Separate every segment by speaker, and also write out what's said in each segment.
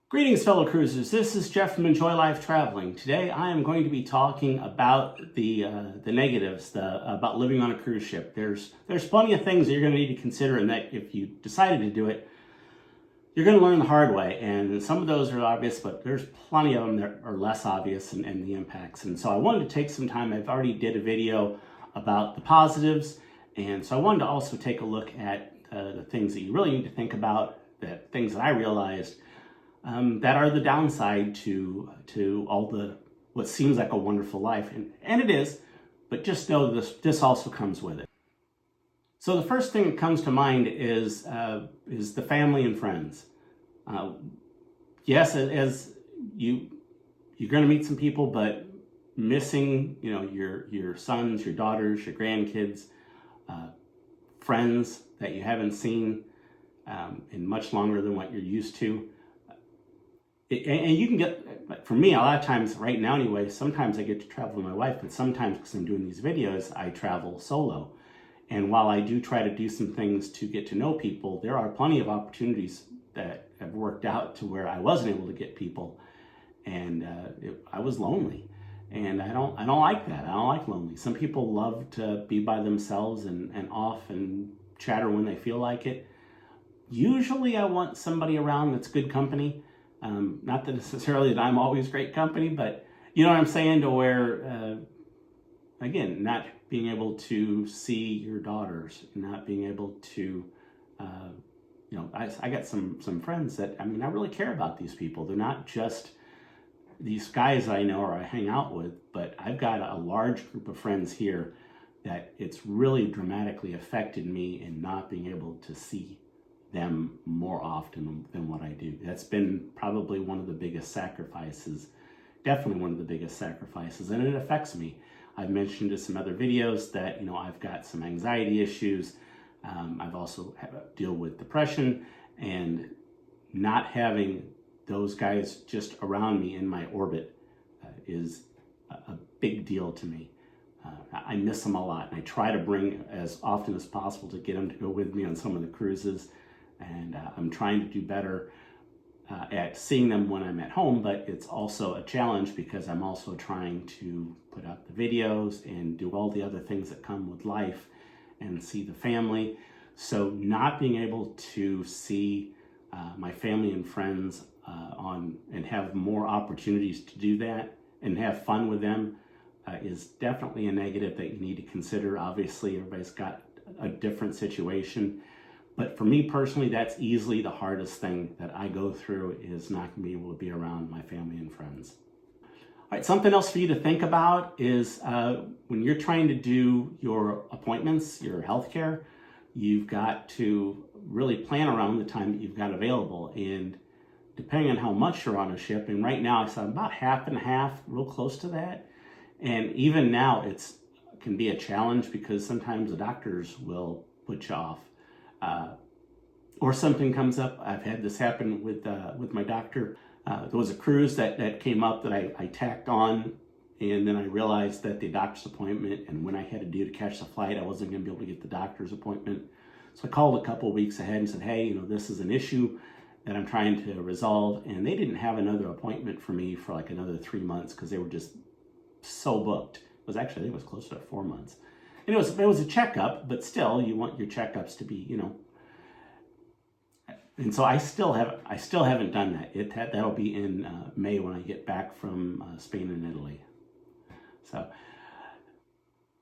Speaker 1: Greetings, fellow cruisers. This is Jeff from Enjoy Life Traveling. Today, I am going to be talking about the negatives about living on a cruise ship. There's plenty of things that you're going to need to consider, and that if you decided to do it, you're going to learn the hard way. And some of those are obvious, but there's plenty of them that are less obvious and the impacts. And so I wanted to take some time. I've already did a video about the positives, and so I wanted to also take a look at the things that you really need to think about, that things that I realized that are the downside to all the what seems like a wonderful life, and it is, but just know this also comes with it. So the first thing that comes to mind is the family and friends. Yes, as you're going to meet some people, but missing your sons, your daughters, your grandkids, friends that you haven't seen in much longer than what you're used to. And you can get, for me, a lot of times, right now anyway, sometimes I get to travel with my wife, but sometimes because I'm doing these videos, I travel solo. And while I do try to do some things to get to know people, there are plenty of opportunities that have worked out to where I wasn't able to get people, and I was lonely. And I don't like that. I don't like lonely. Some people love to be by themselves and off and chatter when they feel like it. Usually I want somebody around that's good company. Not that necessarily that I'm always great company, but you know what I'm saying, to where, again, not being able to see your daughters, not being able to, I got some friends that, I really care about these people. They're not just these guys I know or I hang out with, but I've got a large group of friends here that it's really dramatically affected me in not being able to see them more often than what I do. That's been probably one of the biggest sacrifices, definitely one of the biggest sacrifices, and it affects me. I've mentioned in some other videos that I've got some anxiety issues. I've also had to deal with depression, and not having those guys just around me in my orbit is a big deal to me. I miss them a lot, and I try to bring as often as possible to get them to go with me on some of the cruises. And I'm trying to do better at seeing them when I'm at home, but it's also a challenge because I'm also trying to put out the videos and do all the other things that come with life and see the family. So not being able to see my family and friends and have more opportunities to do that and have fun with them is definitely a negative that you need to consider. Obviously, everybody's got a different situation. But for me personally, that's easily the hardest thing that I go through, is not going to be able to be around my family and friends. All right, something else for you to think about is when you're trying to do your appointments, your healthcare, you've got to really plan around the time that you've got available. And depending on how much you're on a ship, and right now I'm about half and half, real close to that. And even now it can be a challenge because sometimes the doctors will put you off. Or something comes up. I've had this happen with my doctor. There was a cruise that came up that I tacked on, and then I realized that the doctor's appointment and when I had to do to catch the flight, I wasn't going to be able to get the doctor's appointment. So I called a couple of weeks ahead and said, hey, this is an issue that I'm trying to resolve. And they didn't have another appointment for me for like another 3 months because they were just so booked. It was actually, I think it was closer to 4 months. And it was a checkup, but still, you want your checkups to be, And so I still haven't done that. That'll be in May when I get back from Spain and Italy. So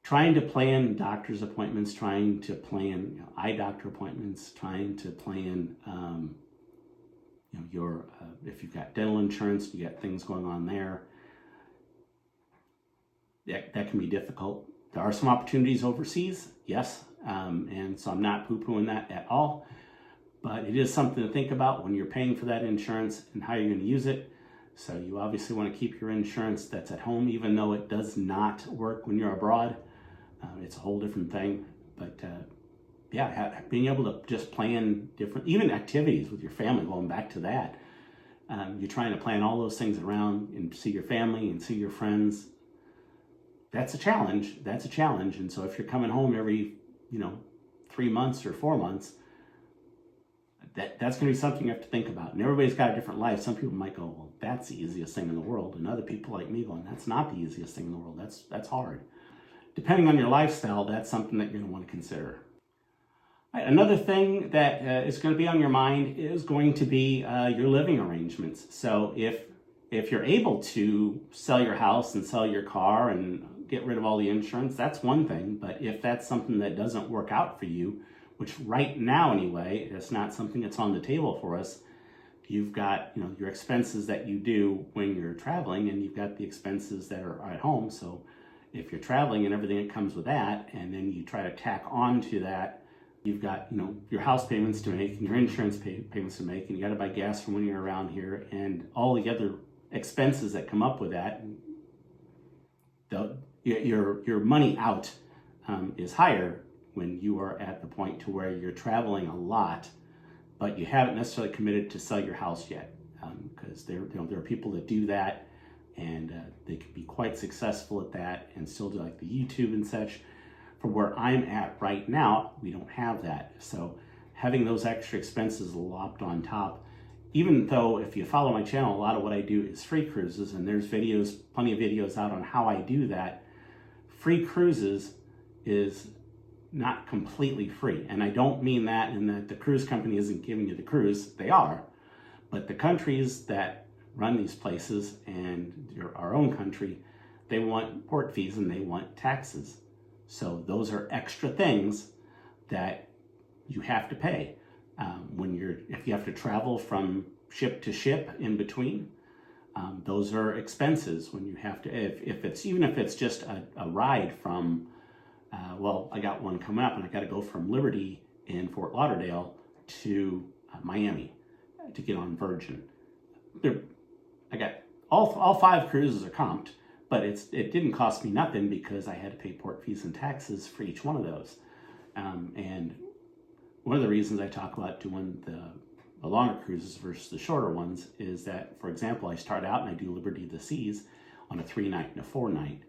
Speaker 1: trying to plan doctor's appointments, trying to plan eye doctor appointments, trying to plan your if you've got dental insurance, you got things going on there. That can be difficult. There are some opportunities overseas, yes, and so I'm not poo-pooing that at all. But it is something to think about when you're paying for that insurance and how you're going to use it. So you obviously want to keep your insurance that's at home, even though it does not work when you're abroad. It's a whole different thing. But being able to just plan different, even activities with your family, going back to that. You're trying to plan all those things around and see your family and see your friends. That's a challenge. And so if you're coming home every, 3 months or 4 months, that's going to be something you have to think about. And everybody's got a different life. Some people might go, well, that's the easiest thing in the world. And other people like me going, that's not the easiest thing in the world. That's hard. Depending on your lifestyle, that's something that you're going to want to consider. Right, another thing that is going to be on your mind is going to be your living arrangements. So if you're able to sell your house and sell your car and get rid of all the insurance, that's one thing. But if that's something that doesn't work out for you, which right now anyway, it's not something that's on the table for us, you've got your expenses that you do when you're traveling, and you've got the expenses that are at home. So if you're traveling and everything that comes with that, and then you try to tack on to that, you've got your house payments to make and your insurance payments to make, and you got to buy gas for when you're around here, and all the other expenses that come up with that. Your money out is higher when you are at the point to where you're traveling a lot, but you haven't necessarily committed to sell your house yet, because there are people that do that, and they can be quite successful at that and still do like the YouTube and such. For where I'm at right now, we don't have that. So having those extra expenses lopped on top, even though if you follow my channel, a lot of what I do is free cruises, and there's plenty of videos out on how I do that. Free cruises is not completely free. And I don't mean that in that the cruise company isn't giving you the cruise, they are. But the countries that run these places and our own country, they want port fees and they want taxes. So those are extra things that you have to pay if you have to travel from ship to ship in between. Those are expenses when you have to, if it's just a ride from, I got one coming up and I got to go from Liberty in Fort Lauderdale to Miami to get on Virgin. I got all 5 cruises are comped, but it didn't cost me nothing because I had to pay port fees and taxes for each one of those. And one of the reasons I talk about doing the longer cruises versus the shorter ones is that, for example, I start out and I do Liberty of the Seas on a 3-night and a 4-night.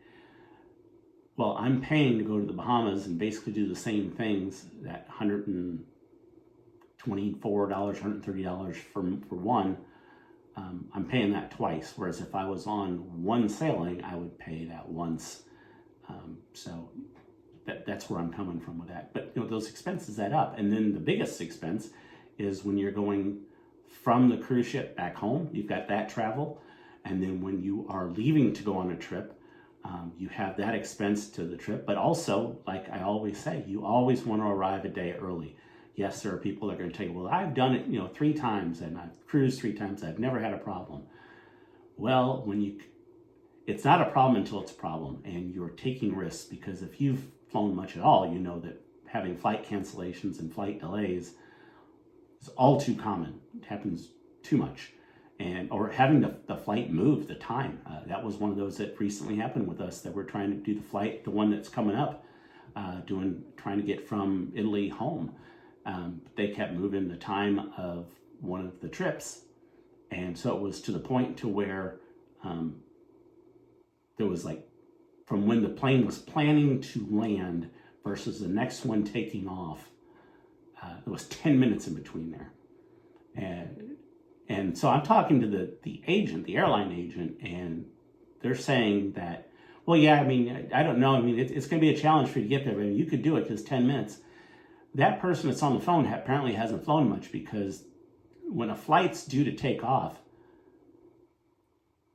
Speaker 1: Well, I'm paying to go to the Bahamas and basically do the same things, that $124, $130 for one. I'm paying that twice, whereas if I was on one sailing, I would pay that once. So that's where I'm coming from with that. But those expenses add up. And then the biggest expense is when you're going from the cruise ship back home, you've got that travel. And then when you are leaving to go on a trip, you have that expense to the trip. But also, like I always say, you always want to arrive a day early. Yes, there are people that are going to tell you, well, I've done it 3 times and I've cruised 3 times. I've never had a problem. Well, it's not a problem until it's a problem, and you're taking risks, because if you've flown much at all, you know that having flight cancellations and flight delays is all too common. It happens too much. Or having the flight move the time. That was one of those that recently happened with us, that we're trying to do the flight, the one that's coming up, trying to get from Italy home. They kept moving the time of one of the trips. And so it was to the point to where there was from when the plane was planning to land versus the next one taking off, there was 10 minutes in between there. And so I'm talking to the agent, the airline agent, and they're saying that, well, yeah, I don't know. It's going to be a challenge for you to get there, but you could do it because 10 minutes. That person that's on the phone apparently hasn't flown much, because when a flight's due to take off,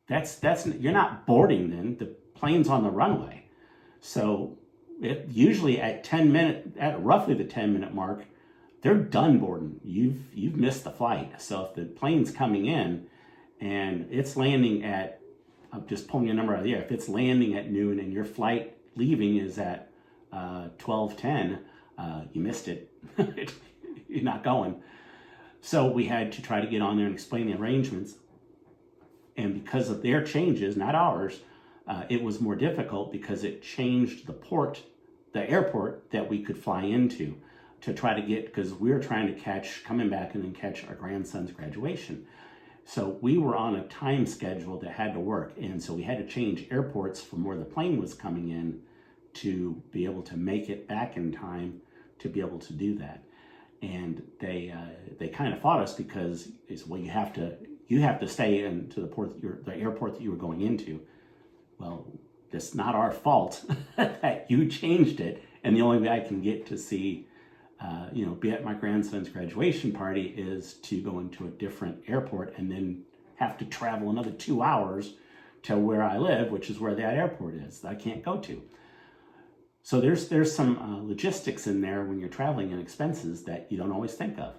Speaker 1: you're not boarding then. The plane's on the runway. So usually at roughly the 10-minute mark, they're done boarding. You've missed the flight. So if the plane's coming in and it's landing at, I'm just pulling a number out of the air, if it's landing at noon and your flight leaving is at 12:10, you missed it. You're not going. So we had to try to get on there and explain the arrangements. And because of their changes, not ours, it was more difficult because it changed the airport that we could fly into to try to get, because we were trying to coming back and then catch our grandson's graduation. So we were on a time schedule that had to work. And so we had to change airports from where the plane was coming in to be able to make it back in time to be able to do that. and they kind of fought us because it's, well, you have to stay into the airport that you were going into. Well, it's not our fault that you changed it, and the only way I can get to see, be at my grandson's graduation party is to go into a different airport and then have to travel another 2 hours to where I live, which is where that airport is that I can't go to. So there's some logistics in there when you're traveling and expenses that you don't always think of.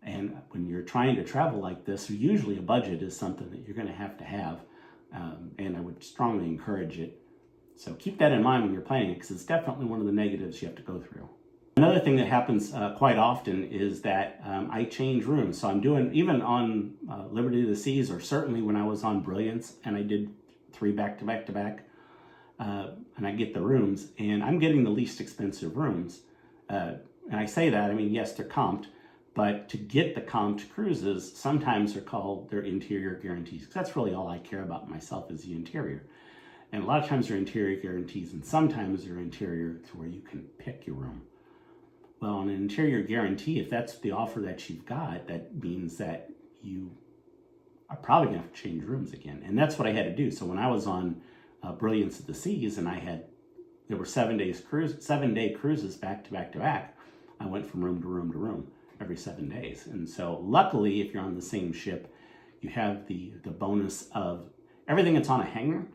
Speaker 1: And when you're trying to travel like this, usually a budget is something that you're going to have. And I would strongly encourage it. So keep that in mind when you're planning it, because it's definitely one of the negatives you have to go through. Another thing that happens quite often is that I change rooms. So I'm doing, even on Liberty of the Seas, or certainly when I was on Brilliance, and I did 3 back-to-back, and I get the rooms, and I'm getting the least expensive rooms. And I say that, I mean, yes, they're comped, but to get the comped cruises, sometimes they're called their interior guarantees, because that's really all I care about myself is the interior. And a lot of times they're interior guarantees, and sometimes they're interior to where you can pick your room. Well, on an interior guarantee, if that's the offer that you've got, that means that you are probably going to have to change rooms again. And that's what I had to do. So when I was on Brilliance of the Seas, and there were 7-day cruises back to back, I went from room to room to room every 7 days. And so luckily, if you're on the same ship, you have the bonus of everything that's on a hanger.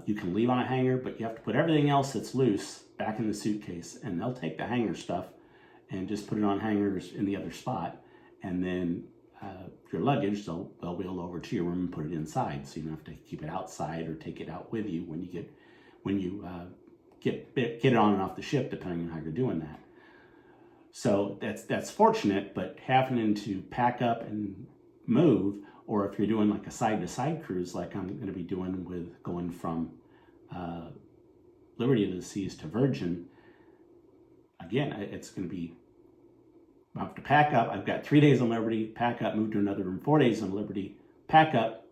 Speaker 1: You can leave on a hanger, but you have to put everything else that's loose back in the suitcase, and they'll take the hanger stuff and just put it on hangers in the other spot. And then your luggage, they'll wheel over to your room and put it inside, so you don't have to keep it outside or take it out with you when you get it on and off the ship, depending on how you're doing that. So that's fortunate, but having to pack up and move, or if you're doing like a side-to-side cruise like I'm going to be doing with going from Liberty of the Seas to Virgin, again, it's going to be, I have to pack up. I've got 3 days on Liberty, pack up, move to another room, 4 days on Liberty, pack up,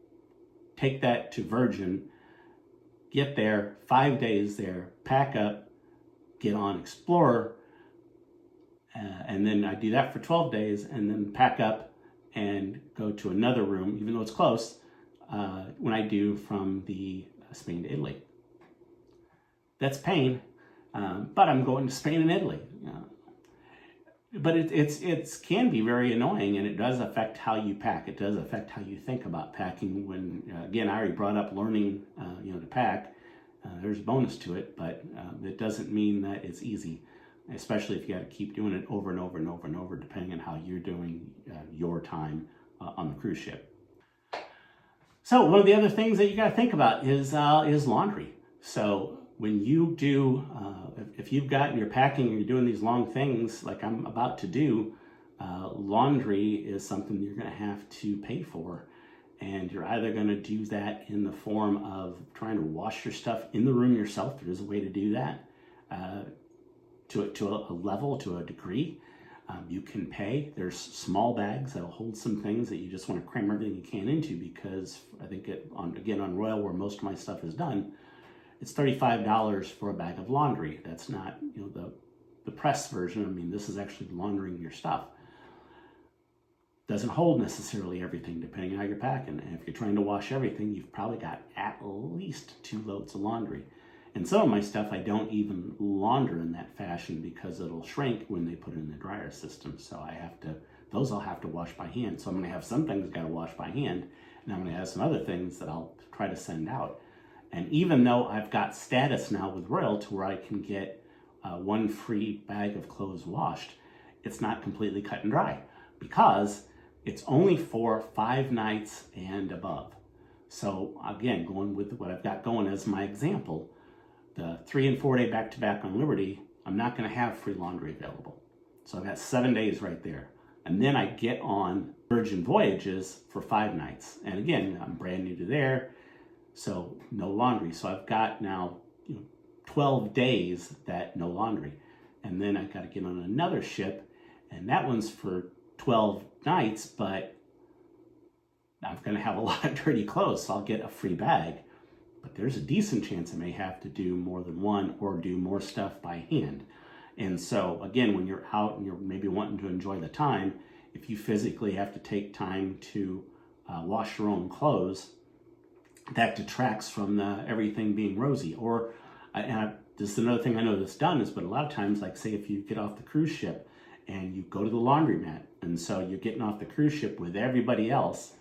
Speaker 1: take that to Virgin, get there, 5 days there, pack up, get on Explorer, and then I do that for 12 days, and then pack up and go to another room, even though it's close, when I do from the Spain to Italy. That's pain, but I'm going to Spain and Italy. But it can be very annoying, and it does affect how you pack. It does affect how you think about packing. When again, I already brought up learning, to pack. There's a bonus to it, but it doesn't mean that it's easy, especially if you got to keep doing it over and over and over and over, depending on how you're doing your time on the cruise ship. So one of the other things that you got to think about is laundry. So when you do, if you've got, you're packing and you're doing these long things like I'm about to do, laundry is something you're going to have to pay for. And you're either going to do that in the form of trying to wash your stuff in the room yourself. There is a way to do that to a level, to a degree. You can pay. There's small bags that'll hold some things that you just want to cram everything you can into, because I think on Royal, where most of my stuff is done, it's $35 for a bag of laundry. That's not the press version. I mean, this is actually laundering your stuff. Doesn't hold necessarily everything, depending on how you're packing. And if you're trying to wash everything, you've probably got at least 2 loads of laundry. And some of my stuff I don't even launder in that fashion, because it'll shrink when they put it in the dryer system. So those I'll have to wash by hand. So I'm going to have some things got to wash by hand, and I'm going to have some other things that I'll try to send out. And even though I've got status now with Royal to where I can get 1 free bag of clothes washed, it's not completely cut and dry, because it's only for 5 nights and above. So again, going with what I've got going as my example, the 3 and 4 day back-to-back on Liberty, I'm not going to have free laundry available. So I've got 7 days right there. And then I get on Virgin Voyages for 5 nights. And again, I'm brand new to there, so no laundry. So I've got now 12 days that no laundry. And then I got to get on another ship, and that one's for 12 nights, but I'm going to have a lot of dirty clothes, so I'll get a free bag. But there's a decent chance I may have to do more than one, or do more stuff by hand. And so again, when you're out and you're maybe wanting to enjoy the time, if you physically have to take time to wash your own clothes, that detracts from everything being rosy. Or, this is another thing I know that's done is, but a lot of times, like say if you get off the cruise ship and you go to the laundromat, and so you're getting off the cruise ship with everybody else,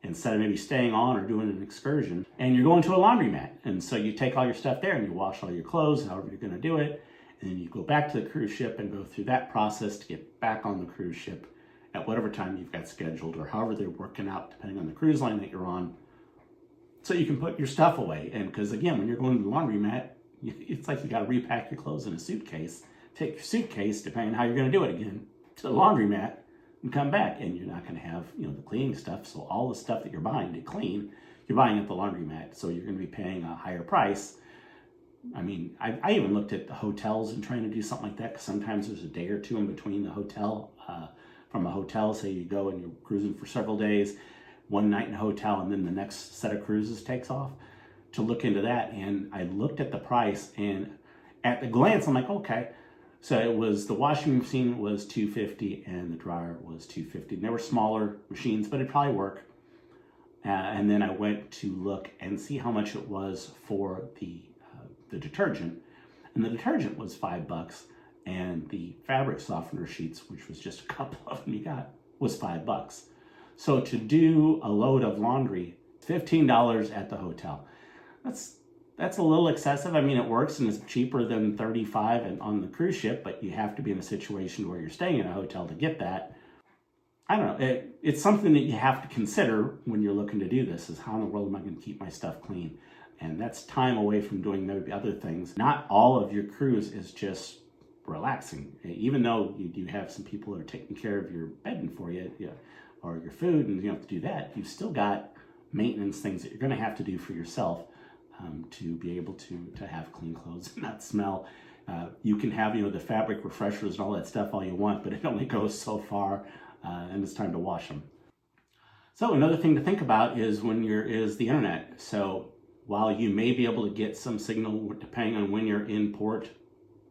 Speaker 1: instead of maybe staying on or doing an excursion, and you're going to a laundromat. And so you take all your stuff there and you wash all your clothes, however you're gonna do it, and then you go back to the cruise ship and go through that process to get back on the cruise ship at whatever time you've got scheduled, or however they're working out depending on the cruise line that you're on, so you can put your stuff away. And because again, when you're going to the laundromat, it's like you got to repack your clothes in a suitcase, take your suitcase, depending on how you're going to do it again, to the laundromat and come back, and you're not going to have the cleaning stuff. So all the stuff that you're buying to clean, you're buying at the laundromat, so you're going to be paying a higher price. I mean, I even looked at the hotels and trying to do something like that, because sometimes there's a day or two in between the hotel. From a hotel, say you go and you're cruising for several days, one night in a hotel, and then the next set of cruises takes off, to look into that. And I looked at the price, and at the glance, I'm like, okay. So it was, the washing machine was $250 and the dryer was $250. And they were smaller machines, but it'd probably work. And then I went to look and see how much it was for the detergent, and the detergent was $5, and the fabric softener sheets, which was just a couple of them you got, was $5. So to do a load of laundry, $15 at the hotel. That's a little excessive. I mean, it works and it's cheaper than $35 and on the cruise ship, but you have to be in a situation where you're staying in a hotel to get that. I don't know. It's something that you have to consider when you're looking to do this, is how in the world am I going to keep my stuff clean? And that's time away from doing maybe other things. Not all of your cruise is just relaxing. Even though you do have some people that are taking care of your bedding for you, or your food, and you have to do that, you've still got maintenance things that you're going to have to do for yourself to be able to have clean clothes and not smell. You can have the fabric refreshers and all that stuff all you want, but it only goes so far, and it's time to wash them. So another thing to think about is the internet. So while you may be able to get some signal depending on when you're in port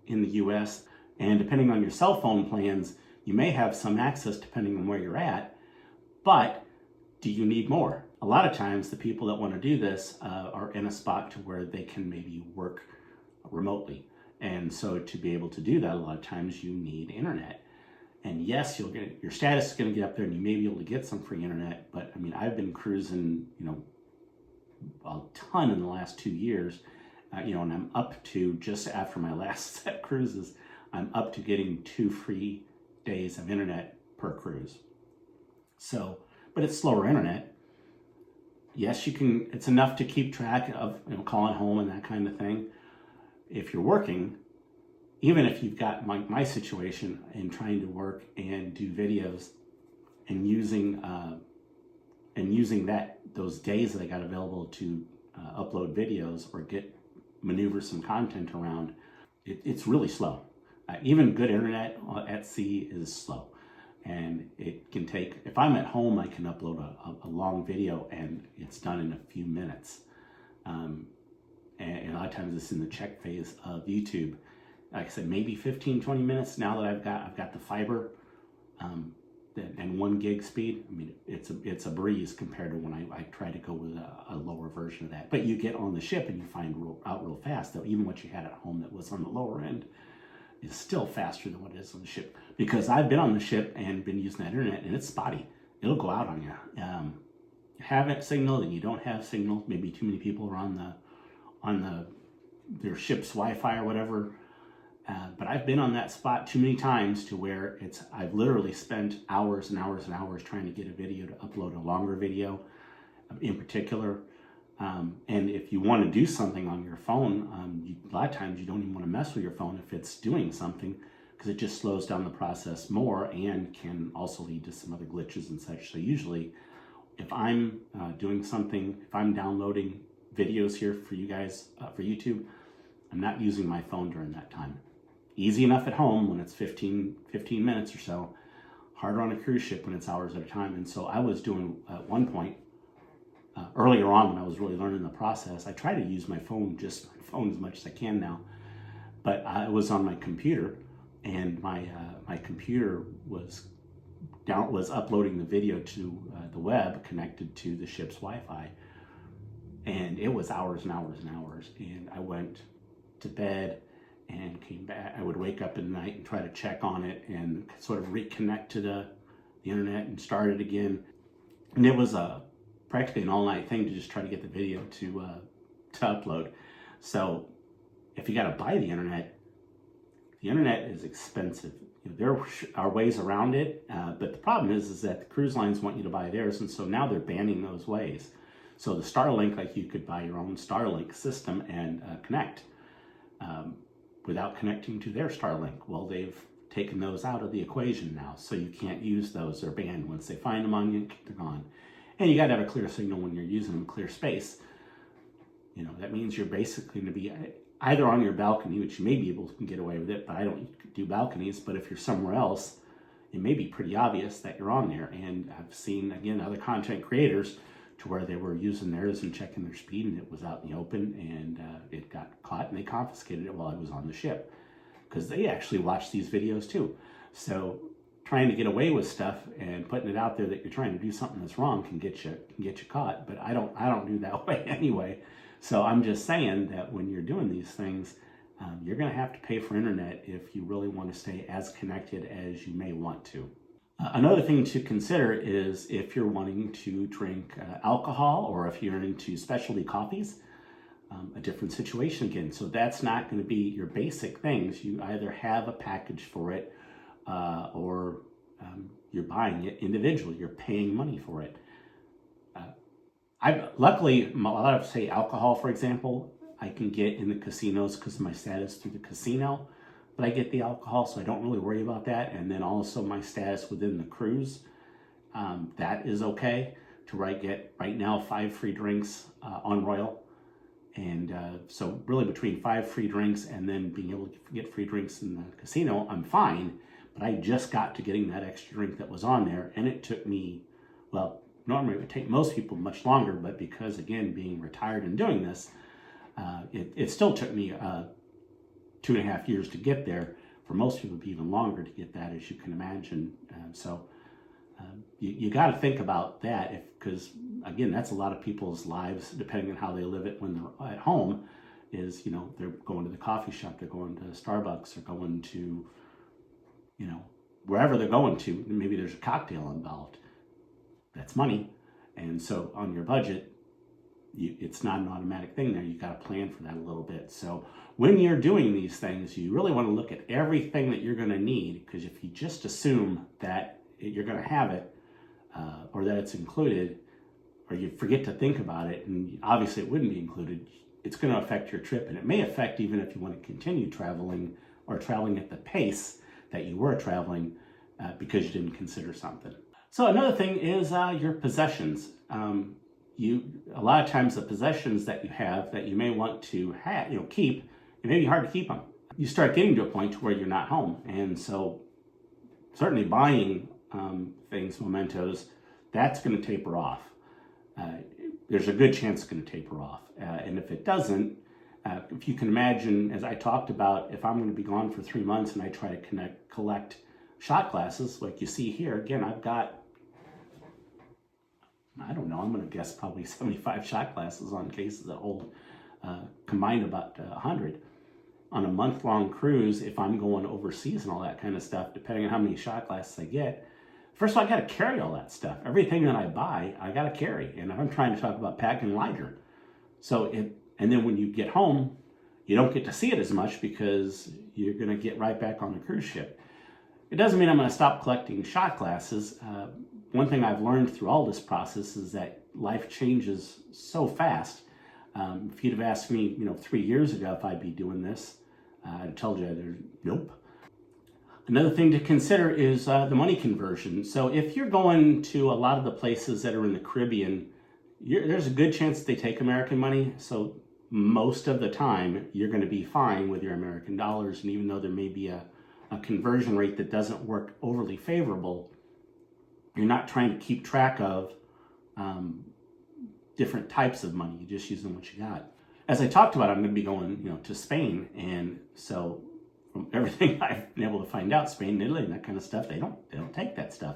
Speaker 1: in the US, and depending on your cell phone plans, you may have some access depending on where you're at, but do you need more? A lot of times the people that want to do this are in a spot to where they can maybe work remotely. And so to be able to do that, a lot of times you need internet. And yes, you'll get, your status is going to get up there and you may be able to get some free internet, but I mean, I've been cruising, a ton in the last 2 years, and I'm up to, just after my last set cruises, I'm up to getting 2 free days of internet per cruise. So, but it's slower internet. Yes, you can, it's enough to keep track of, calling home and that kind of thing. If you're working, even if you've got my situation in trying to work and do videos and using those days that I got available to upload videos or maneuver some content around, it's really slow. Even good internet at sea is slow. And it can take, if I'm at home, I can upload a long video and it's done in a few minutes. And a lot of times it's in the check phase of YouTube. Like I said, maybe 15, 20 minutes now that I've got the fiber and 1 gig speed. I mean, it's a breeze compared to when I try to go with a lower version of that. But you get on the ship and you find out real fast that even what you had at home that was on the lower end is still faster than what it is on the ship. Because I've been on the ship and been using that internet and it's spotty. It'll go out on you. You have it signal and you don't have signal. Maybe too many people are on their ship's Wi-Fi or whatever. But I've been on that spot too many times to where I've literally spent hours and hours and hours trying to get a video to upload a longer video in particular. And if you want to do something on your phone, a lot of times you don't even want to mess with your phone if it's doing something, because it just slows down the process more and can also lead to some other glitches and such. So usually if I'm doing something, if I'm downloading videos here for you guys, for YouTube, I'm not using my phone during that time. Easy enough at home when it's 15 minutes or so. Harder on a cruise ship when it's hours at a time. And so I was doing, at one point, earlier on when I was really learning the process, I try to use my phone as much as I can now. But I was on my computer and my computer was uploading the video to the web connected to the ship's Wi-Fi, and it was hours and hours and hours. And I went to bed and came back. I would wake up at night and try to check on it and sort of reconnect to the internet and start it again. And it was practically an all-night thing to just try to get the video to upload. So if you got to buy the internet is expensive. There are ways around it, but the problem is that the cruise lines want you to buy theirs, and so now they're banning those ways. So the Starlink, like you could buy your own Starlink system and connect without connecting to their Starlink. Well, they've taken those out of the equation now, so you can't use those. They're banned. Once they find them on you, they're gone. And you got to have a clear signal when you're using them, clear space. That means you're basically going to be either on your balcony, which you may be able to get away with it, but I don't do balconies. But if you're somewhere else, it may be pretty obvious that you're on there. And I've seen, again, other content creators to where they were using theirs and checking their speed, and it was out in the open, and it got caught, and they confiscated it while I was on the ship, because they actually watch these videos too. So trying to get away with stuff and putting it out there that you're trying to do something that's wrong can get you caught. But I don't do that way anyway. So I'm just saying that when you're doing these things, you're going to have to pay for internet if you really want to stay as connected as you may want to. Another thing to consider is if you're wanting to drink alcohol, or if you're into specialty coffees, a different situation again. So that's not going to be your basic things. You either have a package for it, or you're buying it individually. You're paying money for it. Luckily, a lot of, say, alcohol, for example, I can get in the casinos because of my status through the casino, but I get the alcohol, so I don't really worry about that. And then also my status within the cruise, that is okay, to where I get right now 5 free drinks on Royal. And so really between 5 free drinks and then being able to get free drinks in the casino, I'm fine. But I just got to getting that extra drink that was on there, and it took me, well, normally it would take most people much longer, but because, again, being retired and doing this, it still took me 2.5 years to get there. For most people, it'd be even longer to get that, as you can imagine. So you got to think about that, because, again, that's a lot of people's lives, depending on how they live it when they're at home, is, they're going to the coffee shop, they're going to Starbucks, they're going to, wherever they're going to. Maybe there's a cocktail involved. That's money. And so on your budget, it's not an automatic thing there. You got to plan for that a little bit. So when you're doing these things, you really want to look at everything that you're going to need, because if you just assume that you're going to have it, or that it's included, or you forget to think about it, and obviously it wouldn't be included, it's going to affect your trip. And it may affect even if you want to continue traveling, or traveling at the pace that you were traveling, because you didn't consider something. So another thing is your possessions. A lot of times the possessions that you have that you may want to keep, it may be hard to keep them. You start getting to a point where you're not home, and so certainly buying things, mementos, that's going to taper off. There's a good chance it's going to taper off, and if it doesn't, if you can imagine, as I talked about, if I'm going to be gone for 3 months and I try to collect shot glasses, like you see here, again, I've got, I don't know, I'm going to guess probably 75 shot glasses on cases that hold combined about 100. On a month-long cruise, if I'm going overseas and all that kind of stuff, depending on how many shot glasses I get, first of all, I got to carry all that stuff. Everything that I buy, I got to carry. And I'm trying to talk about packing lighter. And then when you get home, you don't get to see it as much because you're going to get right back on the cruise ship. It doesn't mean I'm going to stop collecting shot glasses. One thing I've learned through all this process is that life changes so fast. If you'd have asked me, 3 years ago if I'd be doing this, I'd have told you, nope. Another thing to consider is the money conversion. So if you're going to a lot of the places that are in the Caribbean, there's a good chance that they take American money. So most of the time, you're going to be fine with your American dollars. And even though there may be a conversion rate that doesn't work overly favorable, you're not trying to keep track of different types of money. You're just using what you got. As I talked about, I'm going to be going, to Spain. And so from everything I've been able to find out, Spain and Italy and that kind of stuff, they don't take that stuff.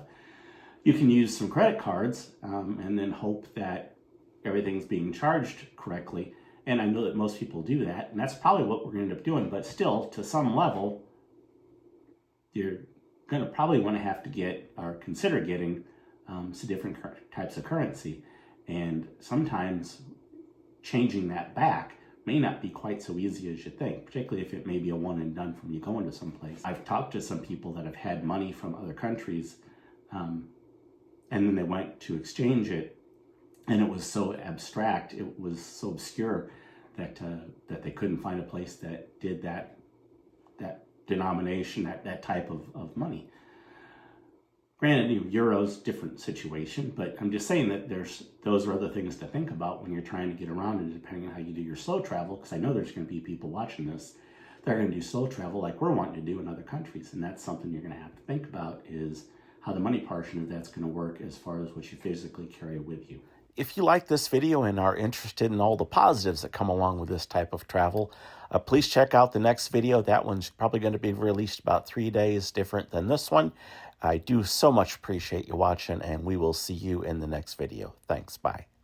Speaker 1: You can use some credit cards and then hope that everything's being charged correctly. And I know that most people do that, and that's probably what we're going to end up doing. But still, to some level, you're going to probably want to have to get or consider getting some different types of currency. And sometimes changing that back may not be quite so easy as you think, particularly if it may be a one and done from you going to someplace. I've talked to some people that have had money from other countries, and then they went to exchange it, and it was so abstract, it was so obscure that they couldn't find a place that did that denomination, that type of money. Granted, euros, different situation, but I'm just saying that those are other things to think about when you're trying to get around, and depending on how you do your slow travel, because I know there's going to be people watching this that are going to do slow travel like we're wanting to do in other countries, and that's something you're going to have to think about, is how the money portion of that's going to work as far as what you physically carry with you.
Speaker 2: If you like this video and are interested in all the positives that come along with this type of travel, please check out the next video. That one's probably going to be released about 3 days different than this one. I do so much appreciate you watching, and we will see you in the next video. Thanks. Bye.